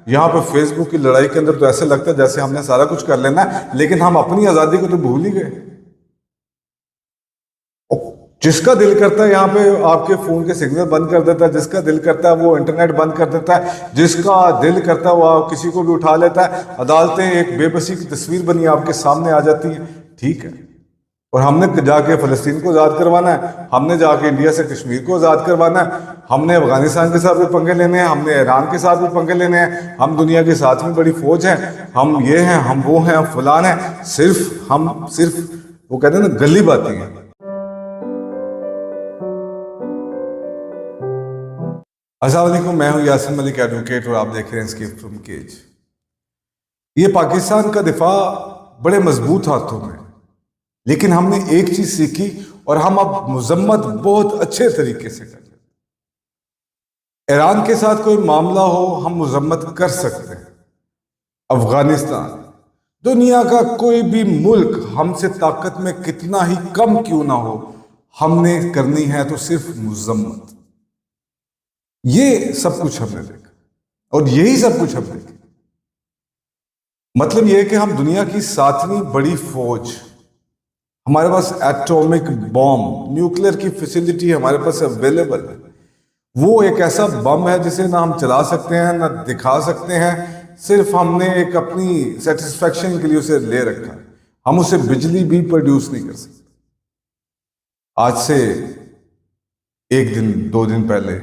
یہاں پہ فیس بک کی لڑائی کے اندر تو ایسے لگتا ہے جیسے ہم نے سارا کچھ کر لینا ہے، لیکن ہم اپنی آزادی کو تو بھول ہی گئے۔ جس کا دل کرتا ہے یہاں پہ آپ کے فون کے سگنل بند کر دیتا ہے، جس کا دل کرتا ہے وہ انٹرنیٹ بند کر دیتا ہے، جس کا دل کرتا ہے وہ کسی کو بھی اٹھا لیتا ہے۔ عدالتیں ایک بے بسی کی تصویر بنی آپ کے سامنے آ جاتی ہیں، ٹھیک ہے، اور ہم نے جا کے فلسطین کو آزاد کروانا ہے، ہم نے جا کے انڈیا سے کشمیر کو آزاد کروانا ہے، ہم نے افغانستان کے ساتھ بھی پنگے لینے ہیں، ہم نے ایران کے ساتھ بھی پنگے لینے ہیں، ہم دنیا کے ساتھ میں بڑی فوج ہیں، ہم یہ ہیں، ہم وہ ہیں، ہم فلان ہیں۔ ہم صرف وہ کہتے ہیں نا گلی باتیں ہیں۔ السلام علیکم، میں ہوں یاسین ملک ایڈوکیٹ، اور آپ دیکھ رہے ہیں اسکیپ فرام کیج۔ یہ پاکستان کا دفاع بڑے مضبوط ہاتھوں میں، لیکن ہم نے ایک چیز سیکھی اور ہم اب مذمت بہت اچھے طریقے سے کرتے ہیں۔ ایران کے ساتھ کوئی معاملہ ہو ہم مذمت کر سکتے ہیں، افغانستان، دنیا کا کوئی بھی ملک ہم سے طاقت میں کتنا ہی کم کیوں نہ ہو، ہم نے کرنی ہے تو صرف مذمت۔ یہ سب کچھ ہم نے دیکھا، اور یہی سب کچھ ہم نے دیکھا۔ مطلب یہ ہے کہ ہم دنیا کی 7ویں بڑی فوج، ہمارے پاس ایٹومک بم، نیوکلیر کی فیسلٹی ہمارے پاس اویلیبل ہے۔ وہ ایک ایسا بم ہے جسے نہ ہم چلا سکتے ہیں نہ دکھا سکتے ہیں، صرف ہم نے ایک اپنی سیٹسفیکشن کے لیے اسے لے رکھا ہے۔ ہم اسے بجلی بھی پروڈیوس نہیں کر سکتے۔ آج سے ایک دن 2 دن پہلے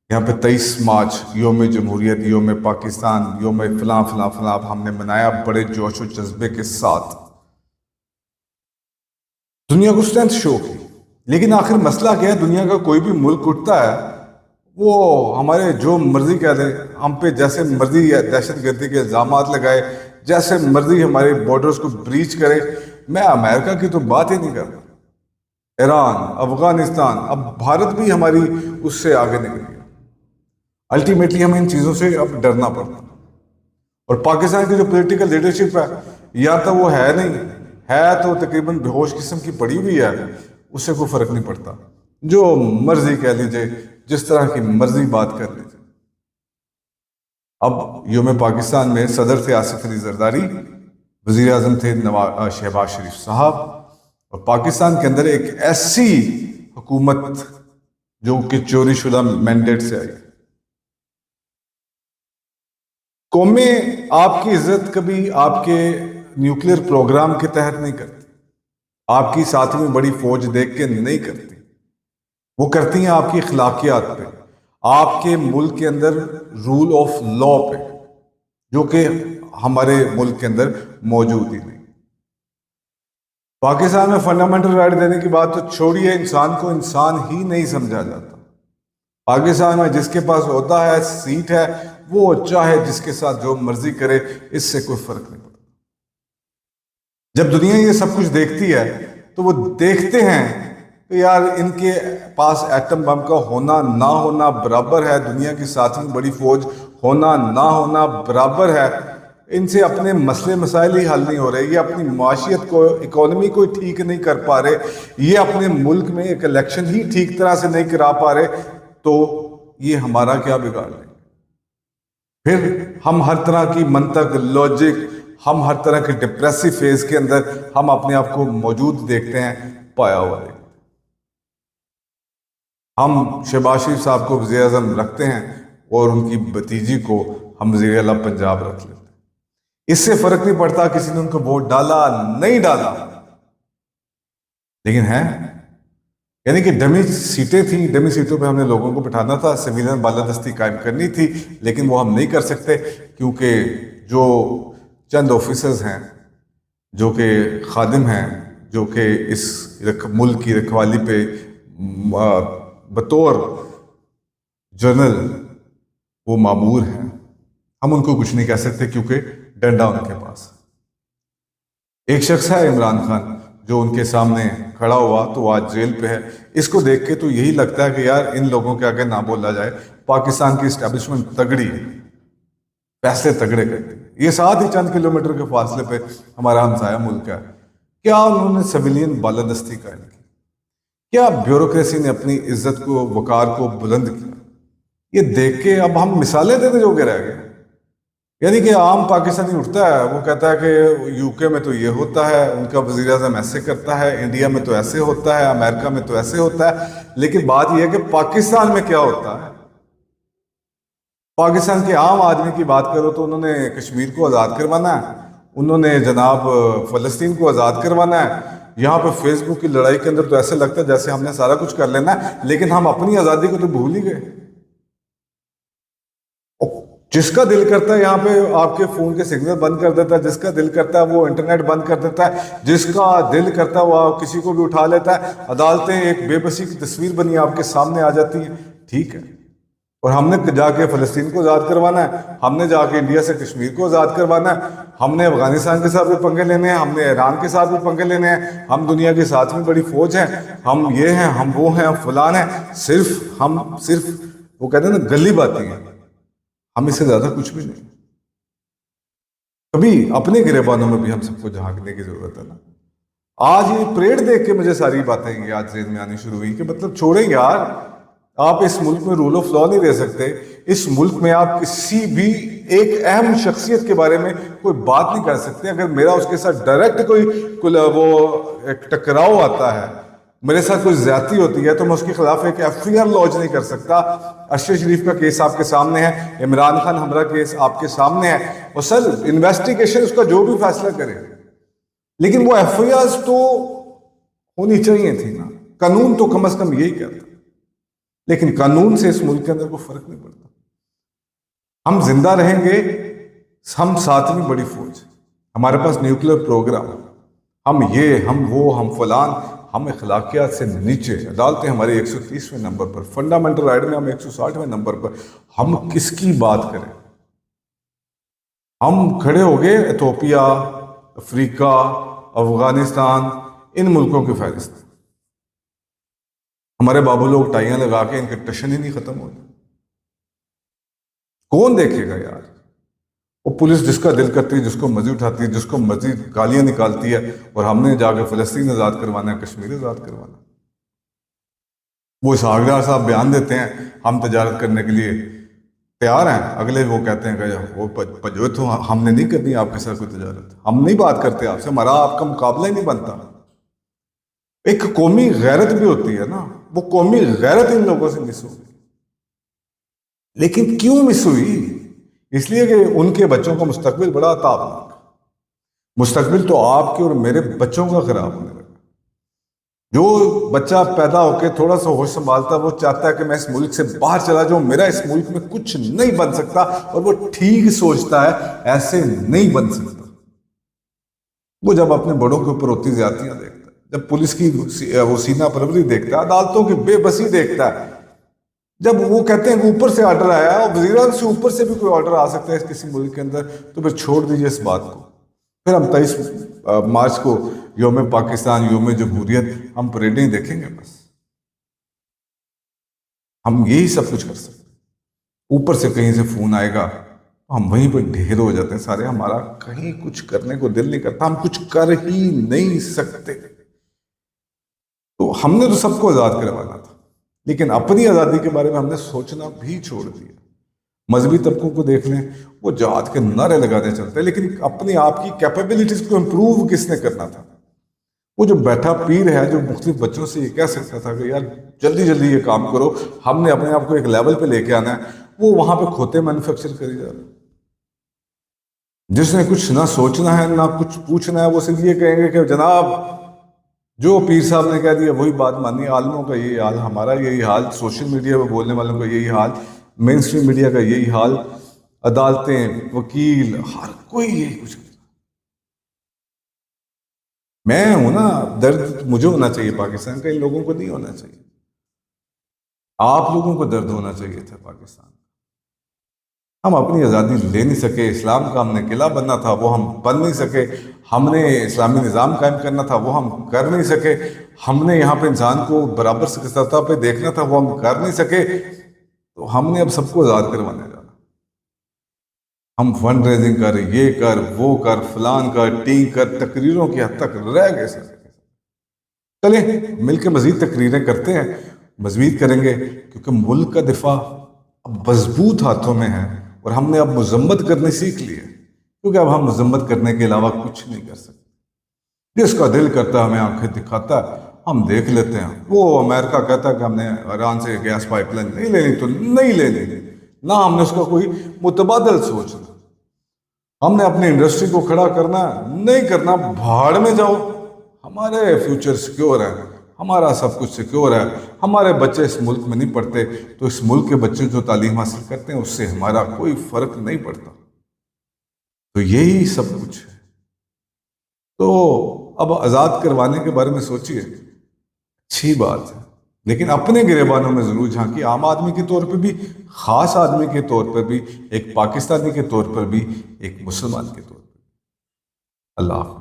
یہاں پہ 23 مارچ یوم جمہوریت، یوم پاکستان، یوم فلاں فلاں فلاں ہم نے منایا بڑے جوش و جذبے کے ساتھ، دنیا کو اسٹرینتھ شو کی۔ لیکن آخر مسئلہ کیا ہے؟ دنیا کا کوئی بھی ملک اٹھتا ہے، وہ ہمارے جو مرضی کہہ دے، ہم پہ جیسے مرضی دہشت گردی کے الزامات لگائے، جیسے مرضی ہمارے بارڈرز کو بریچ کرے۔ میں امریکہ کی تو بات ہی نہیں کر رہا، ایران، افغانستان، اب بھارت بھی ہماری اس سے آگے نکل گیا۔ الٹیمیٹلی ہمیں ان چیزوں سے اب ڈرنا پڑتا، اور پاکستان کی جو پولیٹیکل لیڈرشپ ہے یا تو وہ ہے نہیں ہے، تو تقریباً بے ہوش قسم کی پڑی ہوئی ہے، اس سے کوئی فرق نہیں پڑتا، جو مرضی کہہ لیجئے، جس طرح کی مرضی بات کر لیجئے۔ اب یوم پاکستان میں صدر تھے آصف علی زرداری، وزیر اعظم تھے شہباز شریف صاحب، اور پاکستان کے اندر ایک ایسی حکومت جو کہ چوری شدہ مینڈیٹ سے آئی۔ قومیں آپ کی عزت کبھی آپ کے نیوکلیر پروگرام کے تحت نہیں کرتی، آپ کی 7ویں بڑی فوج دیکھ کے نہیں کرتی، وہ کرتی ہیں آپ کی اخلاقیات پہ، آپ کے ملک کے اندر رول آف لا پہ، جو کہ ہمارے ملک کے اندر موجود ہی نہیں۔ پاکستان میں فنڈامنٹل رائٹ دینے کی بات تو چھوڑیے، انسان کو انسان ہی نہیں سمجھا جاتا۔ پاکستان میں جس کے پاس عہدہ ہے، سیٹ ہے، وہ چاہے جس کے ساتھ جو مرضی کرے، اس سے کوئی فرق نہیں پڑتا۔ جب دنیا یہ سب کچھ دیکھتی ہے تو وہ دیکھتے ہیں کہ یار ان کے پاس ایٹم بم کا ہونا نہ ہونا برابر ہے، دنیا کی 7ویں بڑی فوج ہونا نہ ہونا برابر ہے، ان سے اپنے مسئلے مسائل ہی حل نہیں ہو رہے، یہ اپنی معاشیت کو، اکانومی کو ٹھیک نہیں کر پا رہے، یہ اپنے ملک میں ایک الیکشن ہی ٹھیک طرح سے نہیں کرا پا رہے، تو یہ ہمارا کیا بگاڑ لیں گے؟ پھر ہم ہر طرح کی منطق، لاجک، ہم ہر طرح کے ڈپریسو فیز کے اندر ہم اپنے آپ کو موجود دیکھتے ہیں، پایا ہوا دیکھتے ہیں۔ ہم شہباز شریف صاحب کو وزیر اعظم رکھتے ہیں اور ان کی بھتیجی کو ہم وزیر اعلیٰ پنجاب رکھ لیتے ہیں۔ اس سے فرق نہیں پڑتا کسی نے ان کو ووٹ ڈالا نہیں ڈالا، لیکن ہے یعنی کہ ڈمی سیٹیں تھیں، ڈمی سیٹوں پہ ہم نے لوگوں کو بٹھانا تھا، سویلین بالادستی قائم کرنی تھی، لیکن وہ ہم نہیں کر سکتے، کیونکہ جو چند آفیسرز ہیں، جو کہ خادم ہیں، جو کہ اس ملک کی رکھوالی پہ بطور جنرل وہ مامور ہیں، ہم ان کو کچھ نہیں کہہ سکتے کیونکہ ڈنڈا ان کے پاس۔ ایک شخص ہے عمران خان، جو ان کے سامنے کھڑا ہوا تو وہ آج جیل پہ ہے۔ اس کو دیکھ کے تو یہی لگتا ہے کہ یار ان لوگوں کے آگے نہ بولا جائے، پاکستان کی اسٹیبلشمنٹ تگڑی ہے، فیصلے تگڑے کرتے ہیں۔ یہ ساتھ ہی چند کلومیٹر کے فاصلے پہ ہمارا ہمسایہ ملک ہے، کیا انہوں نے سویلین بالادستی قائم کی، کیا بیوروکریسی نے اپنی عزت کو، وقار کو بلند کیا؟ یہ دیکھ کے اب ہم مثالیں دیتے جو کہ رہ گئے۔ یعنی کہ عام پاکستانی اٹھتا ہے، وہ کہتا ہے کہ یو کے میں تو یہ ہوتا ہے، ان کا وزیر اعظم ایسے کرتا ہے، انڈیا میں تو ایسے ہوتا ہے، امریکہ میں تو ایسے ہوتا ہے، لیکن بات یہ ہے کہ پاکستان میں کیا ہوتا ہے۔ پاکستان کے عام آدمی کی بات کرو تو انہوں نے کشمیر کو آزاد کروانا ہے، انہوں نے جناب فلسطین کو آزاد کروانا ہے۔ یہاں پہ فیس بک کی لڑائی کے اندر تو ایسے لگتا ہے جیسے ہم نے سارا کچھ کر لینا ہے، لیکن ہم اپنی آزادی کو تو بھول ہی گئے۔ جس کا دل کرتا ہے یہاں پہ آپ کے فون کے سگنل بند کر دیتا ہے، جس کا دل کرتا ہے وہ انٹرنیٹ بند کر دیتا ہے، جس کا دل کرتا ہے وہ کسی کو بھی اٹھا لیتا ہے۔ عدالتیں ایک بے بسی کی تصویر بنی آپ کے سامنے آ جاتی ہیں، ٹھیک ہے، اور ہم نے جا کے فلسطین کو آزاد کروانا ہے، ہم نے جا کے انڈیا سے کشمیر کو آزاد کروانا ہے، ہم نے افغانستان کے ساتھ بھی پنگے لینے ہیں، ہم نے ایران کے ساتھ بھی پنگے لینے ہیں، ہم دنیا کی ساتویں بڑی فوج ہیں، ہم یہ ہیں، ہم وہ ہیں، ہم فلان ہیں۔ ہم صرف وہ کہتے ہیں نا گلی باتیں ہیں، ہم اس سے زیادہ کچھ بھی نہیں۔ کبھی اپنے گریبانوں میں بھی ہم سب کو جھانکنے کی ضرورت ہے نا۔ آج یہ پریڈ دیکھ کے مجھے ساری باتیں یہ آج ذہن میں آنی شروع ہوئی کہ مطلب چھوڑیں یار، آپ اس ملک میں رول آف لا نہیں دے سکتے، اس ملک میں آپ کسی بھی ایک اہم شخصیت کے بارے میں کوئی بات نہیں کر سکتے۔ اگر میرا اس کے ساتھ ڈائریکٹ کوئی وہ ایک ٹکراؤ آتا ہے، میرے ساتھ کوئی زیادتی ہوتی ہے، تو میں اس کے خلاف ایک ایف آئی آر لانچ نہیں کر سکتا۔ ارشد شریف کا کیس آپ کے سامنے ہے، عمران خان حملہ کیس آپ کے سامنے ہے، اور سر انویسٹیگیشن اس کا جو بھی فیصلہ کرے، لیکن وہ ایف آئی آرز تو ہونی چاہیے تھی نا۔ قانون تو کم از کم یہی کہتا، لیکن قانون سے اس ملک کے اندر کوئی فرق نہیں پڑتا۔ ہم زندہ رہیں گے، ہم ساتویں بڑی فوج، ہمارے پاس نیوکلیر پروگرام، ہم یہ، ہم وہ، ہم فلان، ہم اخلاقیات سے نیچے، عدالتیں ہماری 130ویں نمبر پر، فنڈامنٹل رائٹ میں ہم 160ویں نمبر پر، ہم کس کی بات کریں؟ ہم کھڑے ہو گئے ایتھوپیا، افریقہ، افغانستان، ان ملکوں کی فہرست۔ ہمارے بابو لوگ ٹائیاں لگا کے ان کے ٹشن ہی نہیں ختم ہوتے۔ کون دیکھے گا یار؟ وہ پولیس جس کا دل کرتی ہے، جس کو مرضی اٹھاتی ہے، جس کو مرضی گالیاں نکالتی ہے، اور ہم نے جا کے فلسطین آزاد کروانا ہے، کشمیر آزاد کروانا ہے۔ وہ اسحاق ڈار صاحب بیان دیتے ہیں ہم تجارت کرنے کے لیے تیار ہیں، اگلے وہ کہتے ہیں کہ وہ تو ہم نے نہیں کرنی آپ کے ساتھ کوئی تجارت، ہم نہیں بات کرتے آپ سے، ہمارا آپ کا مقابلہ ہی نہیں بنتا۔ ایک قومی غیرت بھی ہوتی ہے نا، وہ قومی غیرت ان لوگوں سے مس ہوئی۔ لیکن کیوں مس ہوئی؟ اس لیے کہ ان کے بچوں کا مستقبل بڑا تابناک، مستقبل تو آپ کے اور میرے بچوں کا خراب ہونے لگا۔ جو بچہ پیدا ہو کے تھوڑا سا ہوش سنبھالتا، وہ چاہتا ہے کہ میں اس ملک سے باہر چلا جاؤں، میرا اس ملک میں کچھ نہیں بن سکتا، اور وہ ٹھیک سوچتا ہے، ایسے نہیں بن سکتا۔ وہ جب اپنے بڑوں کے اوپر ہوتی زیادتیاں دیکھتا ہے، جب پولیس کی وہ سینہ پروری دیکھتا ہے، عدالتوں کی بے بسی دیکھتا ہے، جب وہ کہتے ہیں کہ اوپر سے آرڈر آیا، اور وزیراعظم سے اوپر سے بھی کوئی آرڈر آ سکتا ہے کسی ملک کے اندر، تو پھر چھوڑ دیجئے اس بات کو۔ پھر ہم 23 مارچ کو یوم پاکستان، یوم جمہوریت، ہم پریڈیں دیکھیں گے، بس ہم یہی سب کچھ کر سکتے ہیں۔ اوپر سے کہیں سے فون آئے گا، ہم وہیں پہ ڈھیر ہو جاتے ہیں سارے، ہمارا کہیں کچھ کرنے کو دل نہیں کرتا، ہم کچھ کر ہی نہیں سکتے۔ تو ہم نے تو سب کو آزاد کروانا تھا، لیکن اپنی آزادی کے بارے میں ہم نے سوچنا بھی چھوڑ دیا۔ مذہبی طبقوں کو دیکھ لیں، وہ جہاد کے نعرے لگانے چلتے ہیں، لیکن اپنی آپ کی کیپیبلٹیز کو امپروو کس نے کرنا تھا؟ وہ جو بیٹھا پیر ہے، جو مختلف بچوں سے یہ کہہ سکتا تھا کہ یار جلدی جلدی یہ کام کرو، ہم نے اپنے آپ کو ایک لیول پہ لے کے آنا ہے، وہ وہاں پہ کھوتے مینوفیکچر کری جا رہے۔ جس نے کچھ نہ سوچنا ہے نہ کچھ پوچھنا ہے، وہ صرف یہ کہیں گے کہ جناب جو پیر صاحب نے کہہ دیا وہی بات مانی، عالموں کا یہی حال، ہمارا یہی حال، سوشل میڈیا پہ بولنے والوں کا یہی حال، مین اسٹریم میڈیا کا یہی حال، عدالتیں، وکیل، ہر کوئی یہی کچھ۔ میں ہوں نا، درد مجھے ہونا چاہیے پاکستان کا، ان لوگوں کو نہیں ہونا چاہیے۔ آپ لوگوں کو درد ہونا چاہیے تھا پاکستان۔ ہم اپنی آزادی لے نہیں سکے، اسلام کا ہم نے قلعہ بننا تھا وہ ہم بن نہیں سکے، ہم نے اسلامی نظام قائم کرنا تھا وہ ہم کر نہیں سکے، ہم نے یہاں پہ انسان کو برابر سطح پہ دیکھنا تھا وہ ہم کر نہیں سکے، تو ہم نے اب سب کو آزاد کروانے جانا۔ ہم فنڈ ریزنگ کر، یہ کر، وہ کر، فلان کر، ٹیم کر، تقریروں کی حد تک رہ گئے سر۔ چلیں مل کے مزید تقریریں کرتے ہیں، مزید کریں گے، کیونکہ ملک کا دفاع اب مضبوط ہاتھوں میں ہے، اور ہم نے اب مذمت کرنے سیکھ لی ہے، کیونکہ اب ہم مذمت کرنے کے علاوہ کچھ نہیں کر سکتے۔ جس کا دل کرتا ہے ہمیں آنکھیں دکھاتا ہے، ہم دیکھ لیتے ہیں۔ وہ امریکہ کہتا ہے کہ ہم نے ایران سے گیس پائپ لائن نہیں لینی تو نہیں لینی، نہ ہم نے اس کا کوئی متبادل سوچنا۔ ہم نے اپنی انڈسٹری کو کھڑا کرنا نہیں کرنا، بھاڑ میں جاؤ، ہمارے فیوچر سیکیور ہے، ہمارا سب کچھ سیکیور ہے۔ ہمارے بچے اس ملک میں نہیں پڑھتے تو اس ملک کے بچے جو تعلیم حاصل کرتے ہیں اس سے ہمارا کوئی فرق نہیں پڑتا۔ تو یہی سب کچھ ہے۔ تو اب آزاد کروانے کے بارے میں سوچیے، اچھی بات ہے، لیکن اپنے گریبانوں میں ضرور جھانکیے، عام آدمی کے طور پہ بھی، خاص آدمی کے طور پر بھی، ایک پاکستانی کے طور پر بھی، ایک مسلمان کے طور پر بھی۔ اللہ حافظ۔